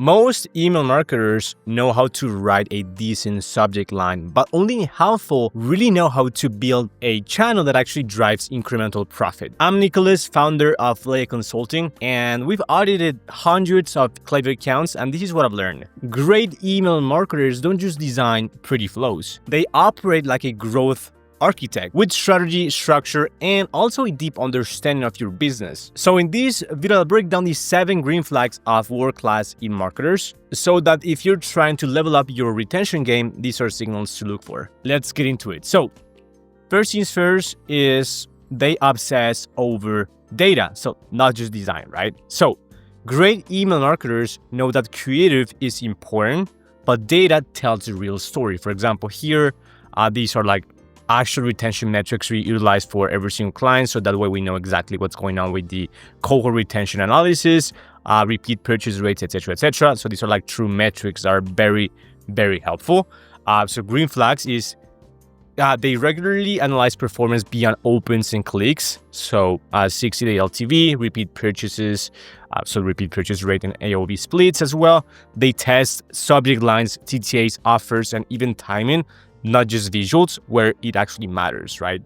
Most email marketers know how to write a decent subject line, but only a handful really know how to build a channel that actually drives incremental profit. I'm Nicholas, founder of Klaviyo Consulting, and we've audited hundreds of Klaviyo accounts, and this is what I've learned. Great email marketers don't just design pretty flows. They operate like a growth architect with strategy, structure, and also a deep understanding of your business. So in this video, I'll break down the 7 green flags of world-class email marketers so that if you're trying to level up your retention game, these are signals to look for. Let's get into it. So first things first is they obsess over data. So not just design, right? So great email marketers know that creative is important, but data tells the real story. For example, here, these are like actual retention metrics we utilize for every single client, so that way we know exactly what's going on with the cohort retention analysis, repeat purchase rates, etc., etc. So these are like true metrics that are very, very helpful. So green flags is they regularly analyze performance beyond opens and clicks. So 60-day LTV, repeat purchases, so repeat purchase rate and AOV splits as well. They test subject lines, TTAs, offers, and even timing, not just visuals, where it actually matters, right?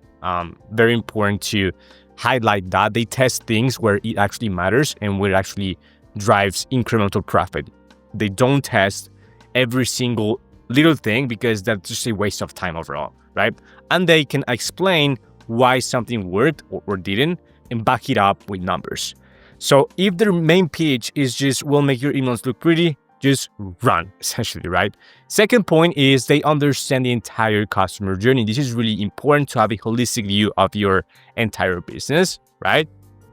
Very important to highlight that. They test things where it actually matters and where it actually drives incremental profit. They don't test every single little thing because that's just a waste of time overall, right? And they can explain why something worked or didn't and back it up with numbers. So if their main pitch is just, we'll make your emails look pretty, just run, essentially, right? Second point is they understand the entire customer journey. This is really important to have a holistic view of your entire business, right?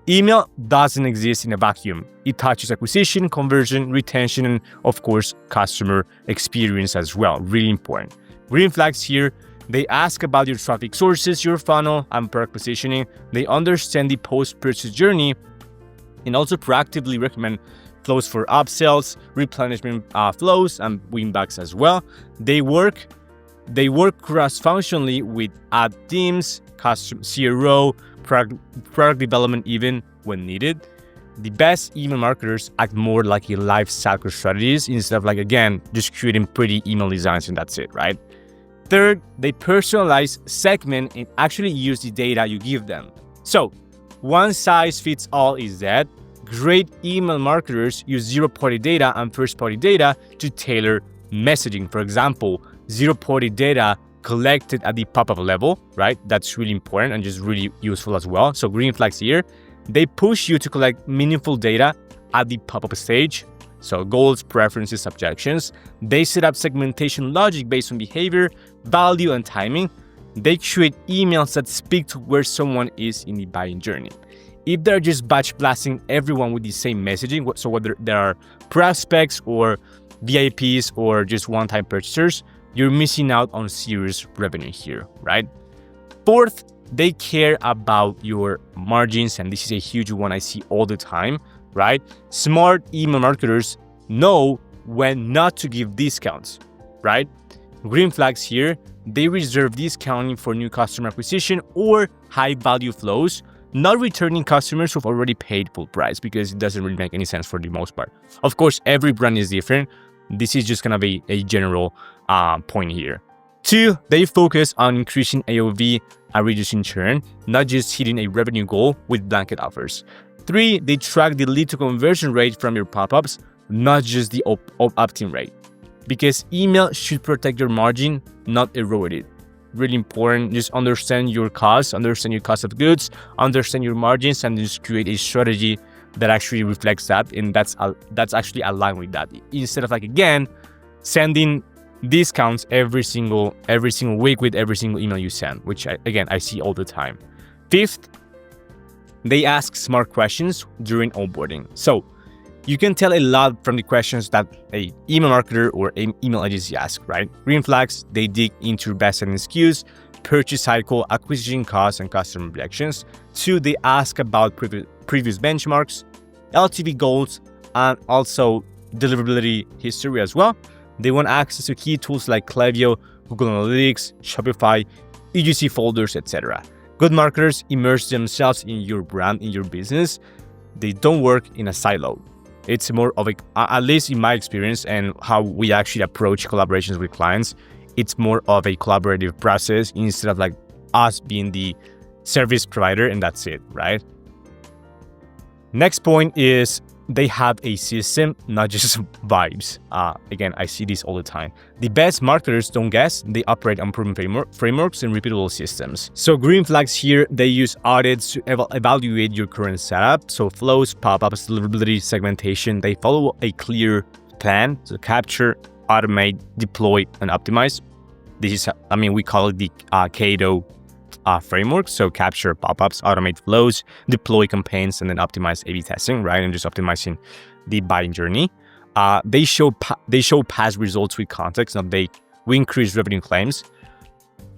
Email doesn't exist in a vacuum. It touches acquisition, conversion, retention, and of course, customer experience as well. Really important. Green flags here, they ask about your traffic sources, your funnel, and product positioning. They understand the post-purchase journey and also proactively recommend flows for upsells, replenishment flows, and winbacks as well. They work cross-functionally with ad teams, custom CRO, product development even when needed. The best email marketers act more like a life cycle strategist instead of, like, again, just creating pretty email designs and that's it, right? Third, they personalize, segment, and actually use the data you give them. So one size fits all is dead. Great email marketers use zero-party data and first-party data to tailor messaging. For example, zero-party data collected at the pop-up level, right? That's really important and just really useful as well. So green flags here, they push you to collect meaningful data at the pop-up stage. So goals, preferences, objections. They set up segmentation logic based on behavior, value, and timing. They create emails that speak to where someone is in the buying journey. If they're just batch blasting everyone with the same messaging, so whether there are prospects or VIPs or just one-time purchasers, you're missing out on serious revenue here, right? Fourth, they care about your margins, and this is a huge one I see all the time, right? Smart email marketers know when not to give discounts, right? Green flags here, they reserve discounting for new customer acquisition or high-value flows, not returning customers who've already paid full price, because it doesn't really make any sense for the most part. Of course, every brand is different. This is just gonna be a general point here. 2, they focus on increasing AOV and reducing churn, not just hitting a revenue goal with blanket offers. 3, they track the lead to conversion rate from your pop-ups, not just the opt-in rate, because email should protect your margin, not erode it. Really important, just understand your costs, understand your cost of goods, understand your margins, and just create a strategy that actually reflects that, and that's actually aligned with that. Instead of, like, again, sending discounts every single week with every single email you send, which I see all the time. 5th, they ask smart questions during onboarding. So you can tell a lot from the questions that an email marketer or an email agency asks, right? Green flags, they dig into best-selling SKUs, purchase cycle, acquisition costs, and customer objections. 2, they ask about previous benchmarks, LTV goals, and also deliverability history as well. They want access to key tools like Klaviyo, Google Analytics, Shopify, EGC folders, etc. Good marketers immerse themselves in your brand, in your business. They don't work in a silo. It's more of a, at least in my experience and how we actually approach collaborations with clients, it's more of a collaborative process instead of like us being the service provider and that's it, right? Next point is they have a system, not just vibes. Again, I see this all the time. The best marketers don't guess, they operate on proven frameworks and repeatable systems. So green flags here, they use audits to evaluate your current setup. So flows, pop-ups, deliverability, segmentation, they follow a clear plan. So capture, automate, deploy, and optimize. This is, we call it the Cato framework. So capture pop-ups, automate flows, deploy campaigns, and then optimize A/B testing, right? And just optimizing the buying journey. They show past results with context. Now we increase revenue claims.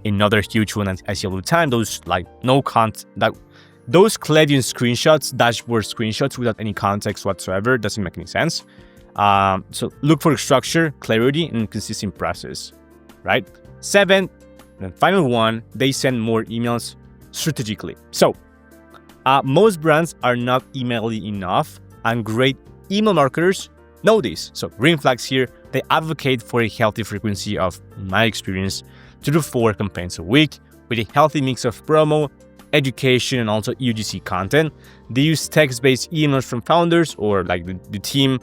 Another huge one I see all the time. Those like those Klaviyo screenshots, dashboard screenshots without any context whatsoever, doesn't make any sense. So look for structure, clarity, and consistent process, right? 7. And final one, they send more emails strategically. So most brands are not emailing enough, and great email marketers know this. So green flags here, they advocate for a healthy frequency of, in my experience, 2 to 4 campaigns a week with a healthy mix of promo, education, and also UGC content. They use text-based emails from founders or like the team,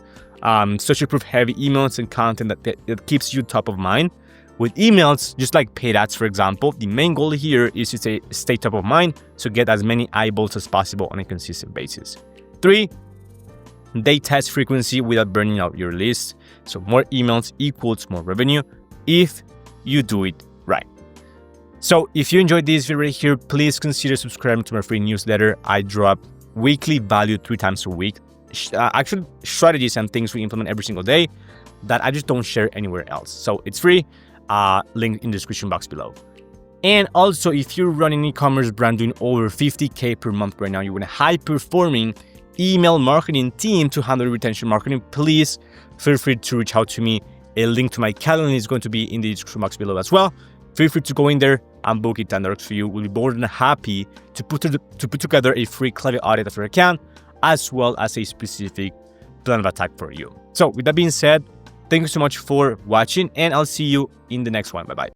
social proof heavy emails and content that keeps you top of mind. With emails, just like paid ads, for example, the main goal here is to stay top of mind, so get as many eyeballs as possible on a consistent basis. 3, they test frequency without burning out your list. So more emails equals more revenue if you do it right. So if you enjoyed this video right here, please consider subscribing to my free newsletter. I drop weekly value 3 times a week. Actual strategies and things we implement every single day that I just don't share anywhere else. So it's free. Link in the description box below. And also, if you're running an e-commerce brand doing over 50K per month right now, you want a high-performing email marketing team to handle retention marketing, please feel free to reach out to me. A link to my calendar is going to be in the description box below as well. Feel free to go in there and book it, and that works for you. We'll be more than happy to put together a free Klaviyo audit of your account, as well as a specific plan of attack for you. So with that being said, thank you so much for watching, and I'll see you in the next one. Bye-bye.